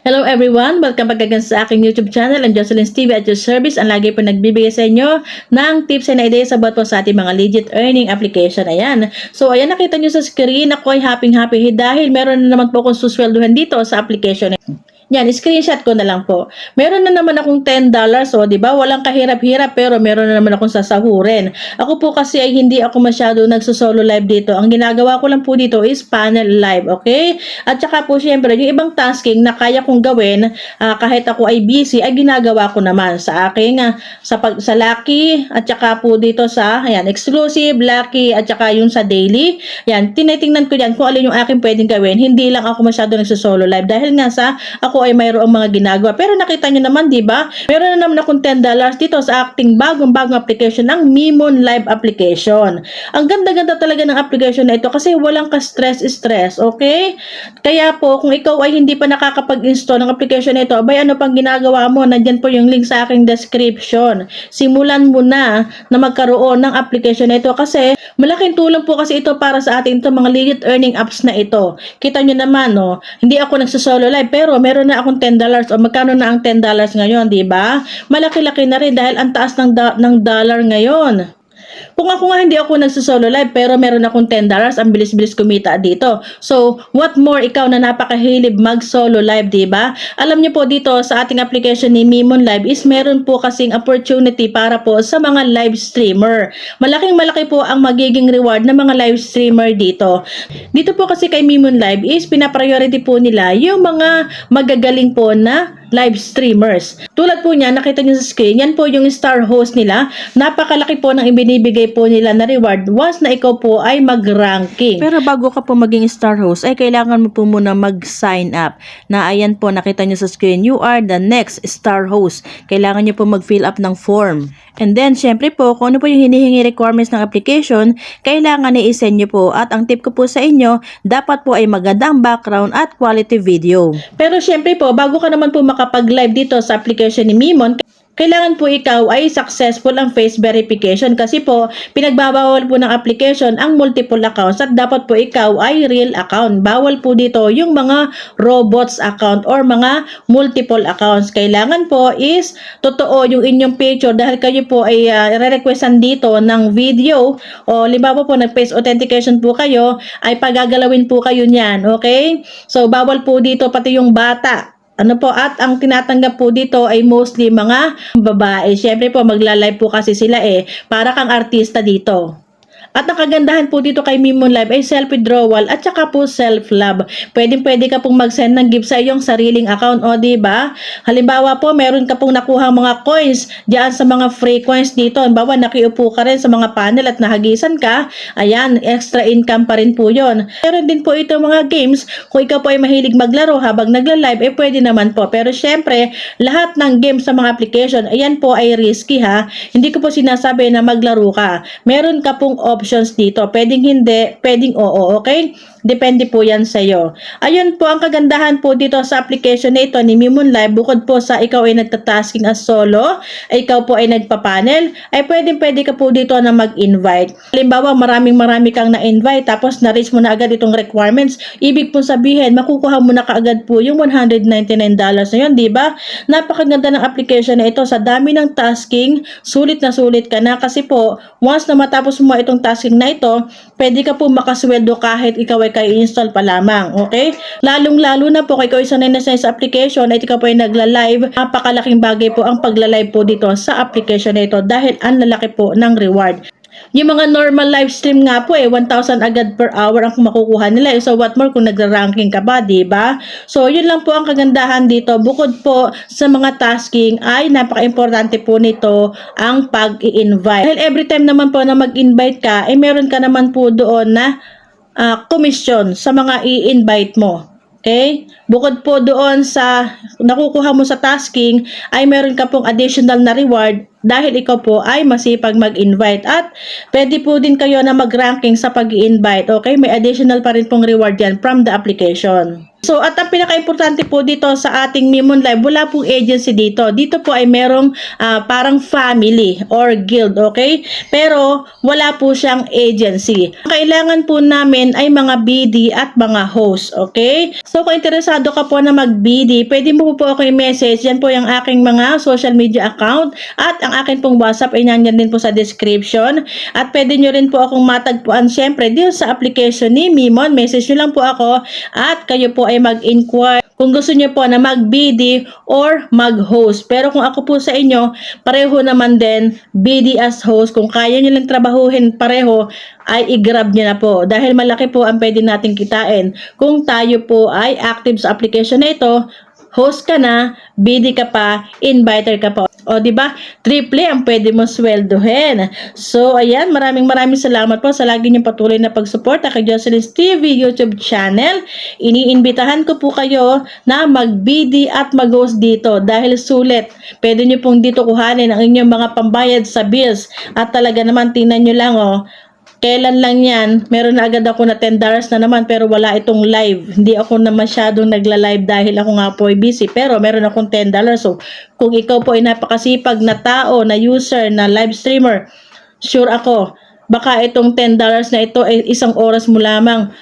Hello everyone! Welcome back again sa aking YouTube channel. I'm Jocelyn's TV at your service. Ang lagi po nagbibigay sa inyo ng tips and ideas about po sa ating mga legit earning application. Ayan. So, ayan, nakita nyo sa screen. Ako ay happy dahil meron na naman po akong susweldohan dito sa application. Yan, screenshot ko na lang po. Meron na naman akong $10, o di ba? Walang kahirap-hirap pero meron na naman akong sasahurin. Ako po kasi ay hindi ako masyado nagso-solo live dito. Ang ginagawa ko lang po dito is panel live, okay? At saka po syempre, yung ibang tasking na kaya kong gawin kahit ako ay busy ay ginagawa ko naman sa aking sa Lucky at saka po dito sa ayan, exclusive, Lucky at saka yung sa daily. Yan, tinitingnan ko yan kung alin yung aking pwedeng gawin. Hindi lang ako masyado nagso-solo live dahil nga sa ako ay mayroong mga ginagawa. Pero nakita nyo naman, di ba? Meron na naman akong $10 dito sa ating bagong application ng Mimon Live application. Ang ganda-ganda talaga ng application na ito kasi walang ka-stress, okay? Kaya po, kung ikaw ay hindi pa nakakapag-install ng application na ito, abay ano pang ginagawa mo? Nandyan po yung link sa aking description. Simulan mo na magkaroon ng application na ito kasi malaking tulong po kasi ito para sa ating mga legit earning apps na ito. Kita nyo naman, no? Hindi ako nagso-solo live pero meron na akong $10 o magkano na ang $10 ngayon, di ba? Malaki-laki na rin dahil ang taas ng dollar ngayon. Kung ako nga hindi ako nagsusolo live pero meron akong $10, ang bilis-bilis kumita dito. So, what more ikaw na napakahilib mag-solo live, diba? Alam niyo po dito sa ating application ni Mimon Live is meron po kasing opportunity para po sa mga live streamer. Malaking-malaki po ang magiging reward ng mga live streamer dito. Dito po kasi kay Mimon Live is pinapriority po nila yung mga magagaling po na live streamers. Tulad po niya, nakita niyo sa screen, yan po yung star host nila. Napakalaki po ng ibinibigay po nila na reward once na ikaw po ay mag-ranking. Pero bago ka po maging star host, ay kailangan mo po muna mag-sign up. Na ayan po, nakita niyo sa screen, you are the next star host. Kailangan niyo po mag-fill up ng form. And then, syempre po, kung ano po yung hinihingi requirements ng application, kailangan i-send niyo po. At ang tip ko po sa inyo, dapat po ay magandang background at quality video. Pero syempre po, bago ka naman po makapag-live dito sa application ni Mimon, kailangan po ikaw ay successful ang face verification kasi po pinagbabawal po ng application ang multiple accounts at dapat po ikaw ay real account. Bawal po dito yung mga robots account or mga multiple accounts. Kailangan po is totoo yung inyong picture dahil kayo po ay re-requestan dito ng video o limbawa po nag-face authentication po kayo ay pagagalawin po kayo niyan. Okay? So bawal po dito pati yung bata. At ang tinatanggap po dito ay mostly mga babae. Siyempre po magla-live po kasi sila para kang artista dito. At ang kagandahan po dito kay Mimon Live ay self-withdrawal at saka po self-love. Pwede ka pong mag-send ng gift sa iyong sariling account, o diba? Halimbawa po, meron ka pong nakuha mga coins diyan sa mga free coins dito. Halimbawa, nakiupo ka rin sa mga panel at nahagisan ka. Ayan, extra income pa rin po yon. Meron din po ito mga games. Kung ikaw po ay mahilig maglaro habang nagla-live, pwede naman po. Pero syempre, lahat ng games sa mga application, ayan po ay risky ha. Hindi ko po sinasabi na maglaro ka. Meron ka pong options dito. Pwedeng hindi, pwedeng oo, okay? Depende po yan sa iyo. Ayun po ang kagandahan po dito sa application na ito ni Mimon Live. Bukod po sa ikaw ay nagtatasking as solo, ikaw po ay nagpapanel, ay pwede ka po dito na mag-invite. Halimbawa, marami kang na-invite tapos na-reach mo na agad itong requirements. Ibig po sabihin, makukuha mo na kaagad po yung $199 na yun, di ba? Napakaganda ng application na ito. Sa dami ng tasking, sulit na sulit ka na kasi po, once na matapos mo itong tasking na ito, pwede ka po makasweldo kahit ikaw ay i-install pa lamang, okay? Lalong-lalo na po kay ikaw sanay na sa application at ikaw po ay nagla-live, napakalaking bagay po ang pagla-live po dito sa application na ito dahil ang lalaki po ng reward. Yung mga normal live stream nga po 1,000 agad per hour ang makukuha nila. So what more kung nagra-ranking ka ba, diba? So yun lang po ang kagandahan dito. Bukod po sa mga tasking ay napaka-importante po nito ang pag-i-invite. Dahil every time naman po na mag-invite ka, meron ka naman po doon na commission sa mga i-invite mo. Okay? Bukod po doon sa nakukuha mo sa tasking, ay meron ka pong additional na reward dahil ikaw po ay masipag mag-invite. At pwede po din kayo na mag-ranking sa pag-i-invite. Okay? May additional pa rin pong reward yan from the application. So, at ang pinaka-importante po dito sa ating Mimon Live, wala pong agency dito. Dito po ay merong parang family or guild, okay? Pero, wala po siyang agency. Kailangan po namin ay mga BD at mga host, okay? So, kung interesado ka po na mag-BD, pwede mo po ako i-message. Yan po yung aking mga social media account at ang akin pong WhatsApp ay nandiyan din po sa description. At pwede nyo rin po akong matagpuan syempre dito sa application ni Mimon. Message nyo lang po ako at kayo po ay mag-inquire kung gusto niyo po na mag-BD or mag-host. Pero kung ako po sa inyo, pareho naman din BD as host. Kung kaya niyo lang trabahuhin pareho, ay i-grab niyo na po. Dahil malaki po ang pwede nating kitain. Kung tayo po ay active sa application na ito, host ka na, BD ka pa, inviter ka pa. O, di ba? Triple ang pwede mo sweldohin. So, ayan, maraming salamat po sa lagi niyong patuloy na pagsuporta kay Jocelyn's TV YouTube channel. Iniimbitahan ko po kayo na mag-BD at mag-host dito dahil sulit. Pwede niyo pong dito kuhanin ang inyong mga pambayad sa bills. At talaga naman, tingnan niyo lang, oh. Kailan lang yan, meron na agad ako na $10 na naman pero wala itong live. Hindi ako na masyadong nagla-live dahil ako nga po ay busy pero meron akong $10. So, kung ikaw po ay napakasipag na tao, na user, na live streamer, sure ako, baka itong $10 na ito ay isang oras mo lamang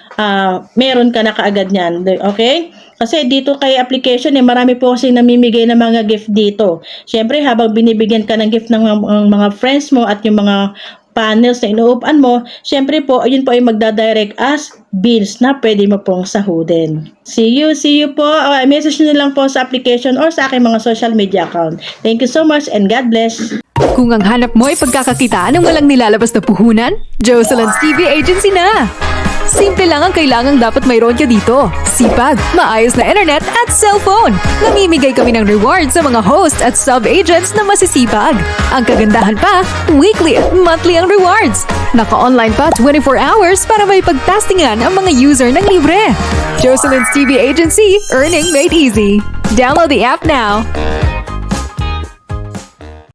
meron ka na kaagad niyan. Okay? Kasi dito kay application marami po kasi namimigay ng mga gift dito. Siyempre, habang binibigyan ka ng gift ng mga friends mo at yung mga panels na inuupan mo, syempre po, ayun po ay magdadirect as bills na pwede mo pong sahudin. See you po. Message nyo lang po sa application or sa aking mga social media account. Thank you so much and God bless. Kung ang hanap mo ay pagkakakitaan ng walang nilalabas na puhunan, Jocelyn's TV Agency na! Simple lang ang kailangang dapat mayroon ka dito. Sipag, maayos na internet at cellphone. Namimigay kami ng reward sa mga host at sub-agents na masisipag. Ang kagandahan pa, weekly at monthly ang rewards. Naka-online pa 24 hours para may pagtastingan ang mga user ng libre. Jocelyn's TV Agency, earning made easy. Download the app now.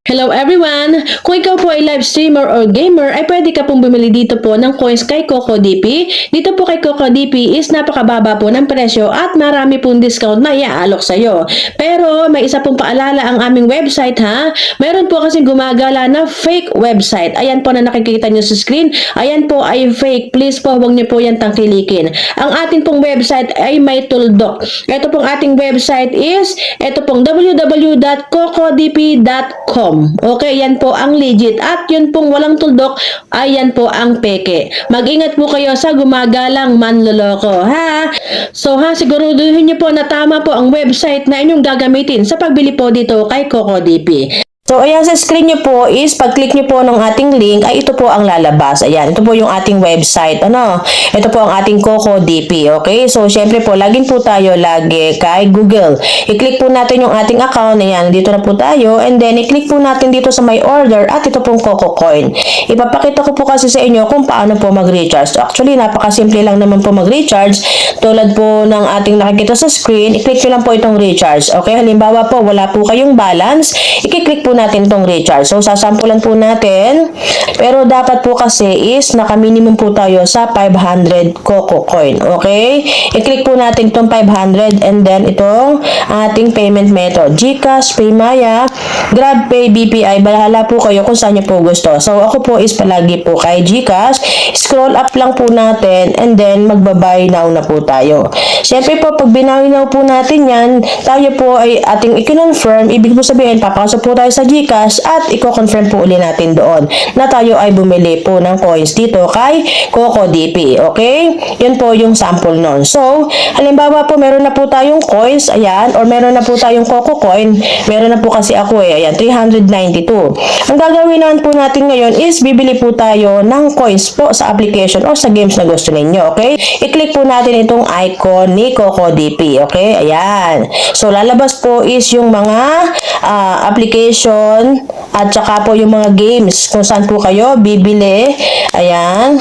Hello everyone! Kung ikaw po ay live streamer or gamer, ay pwede ka pong bumili dito po ng coins kay CocoDP. Dito po kay CocoDP is napakababa po ng presyo at marami pong discount na iaalok sa'yo. Pero may isa pong paalala ang aming website ha. Mayroon po kasing gumagala na fake website. Ayan po na nakikita nyo sa screen. Ayan po ay fake. Please po huwag nyo po yan tangkilikin. Ang ating pong website ay may tuldok. Ito pong ating website is ito pong www.cocodp.com. Okay, yan po ang legit. At yun pong walang tuldok, ay yan po ang peke. Mag-ingat po kayo sa gumagalang manloloko, ha? So, siguraduhin niyo po na tama po ang website na inyong gagamitin sa pagbili po dito kay CocoDP. So, ayan sa screen nyo po is, pag-click nyo po ng ating link, ay ito po ang lalabas. Ayan, ito po yung ating website. Ito po ang ating CocoDP. Okay? So, syempre po, login po tayo lagi kay Google. I-click po natin yung ating account. Ayan, dito na po tayo. And then, i-click po natin dito sa My Order at ito pong CocoCoin. Ipapakita ko po kasi sa inyo kung paano po mag-recharge. Actually, napakasimple lang naman po mag-recharge. Tulad po ng ating nakikita sa screen, i-click nyo lang po itong recharge. Okay? Halimbawa po, wala po kayong balance, i-click po natin itong recharge. So, sasampulan po natin. Pero dapat po kasi is naka-minimum po tayo sa 500 CocoCoin. Okay? I-click po natin itong 500 and then itong ating payment method. GCash, Paymaya, GrabPay, BPI. Bahala po kayo kung saan nyo po gusto. So, ako po is palagi po kay GCash. Scroll up lang po natin and then magba-buy now na po tayo. Siyempre po, pag binawi now po natin yan, tayo po ay ating i-confirm. Ibig po sabihin, papasok po tayo sa GCash at i-confirm po uli natin doon na tayo ay bumili po ng coins dito kay CocoDP. Okay? Yun po yung sample nun. So, halimbawa po meron na po tayong coins, ayan, or meron na po tayong CocoCoin. Meron na po kasi ako ayan, 392. Ang gagawin naman po natin ngayon is bibili po tayo ng coins po sa application or sa games na gusto ninyo. Okay? I-click po natin itong icon ni CocoDP. Okay? Ayan. So, lalabas po is yung mga application application at saka po yung mga games kung saan po kayo bibili. Ayan.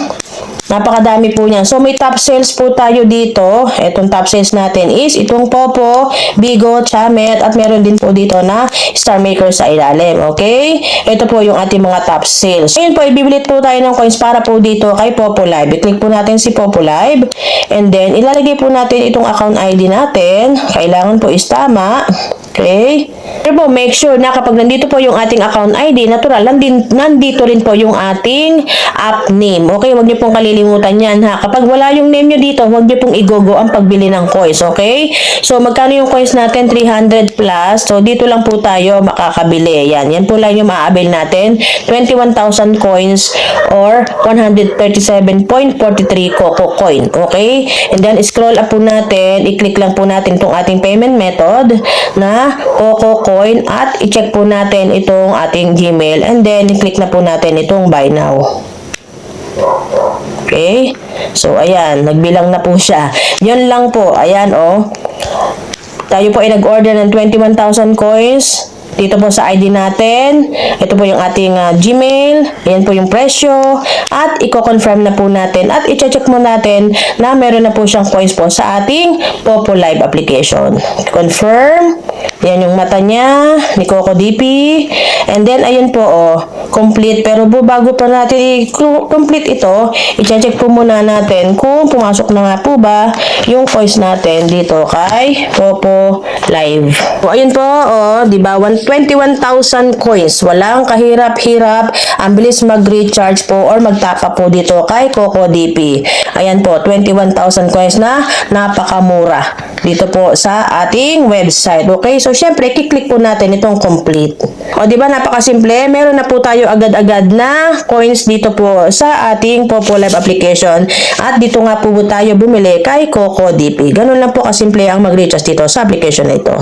Napakadami po niyan. So, may top sales po tayo dito. Itong top sales natin is itong Popo, Bigo, Chamet, at meron din po dito na Star Maker sa ilalim. Okay? Ito po yung ating mga top sales. Ngayon po, ibibilit po tayo ng coins para po dito kay Popo Live. I-click po natin si Popo Live. And then, ilalagay po natin itong account ID natin. Kailangan po is tama. Okay? Pero po, make sure na kapag nandito po yung ating account ID, natural, nandito rin po yung ating app name. Okay? Huwag niyo pong kalilimutan yan, ha? Kapag wala yung name nyo dito, huwag niyo pong igogo ang pagbili ng coins. Okay? So, magkano yung coins natin? 300 plus. So, dito lang po tayo makakabili. Yan. Yan po lang yung ma-avail natin. 21,000 coins or 137.43 Coco coin. Okay? And then, scroll up po natin. I-click lang po natin itong ating payment method na Coco coin at i-check po natin itong ating Gmail and then i-click na po natin itong buy now. Okay? So, ayan. Nagbilang na po siya. Yun lang po. Ayan, oh. Tayo po ay nag-order ng 21,000 coins. Dito po sa ID natin. Ito po yung ating Gmail. Ayan po yung presyo. At i-confirm na po natin. At i-check mo natin na meron na po siyang coins po sa ating Popo Live application. Confirm. Yan yung mata niya ni Coco DP. And then, ayun po, oh, complete. Pero po, bago pa natin i-complete ito, i-check po muna natin kung pumasok na nga po ba yung coins natin dito kay Popo Live. So, ayun po, oh, di ba? 21,000 coins. Walang kahirap-hirap. Ang bilis mag-recharge po or magtapa po dito kay Coco DP. Ayan po, 21,000 coins na napakamura dito po sa ating website. Okay? So, syempre, kiklik po natin itong complete. O, di ba? Napakasimple. Meron na po tayo agad-agad na coins dito po sa ating Popo Live application. At dito nga po tayo bumili kay Coco DP. Ganun lang po kasimple ang mag-recharge dito sa application na ito.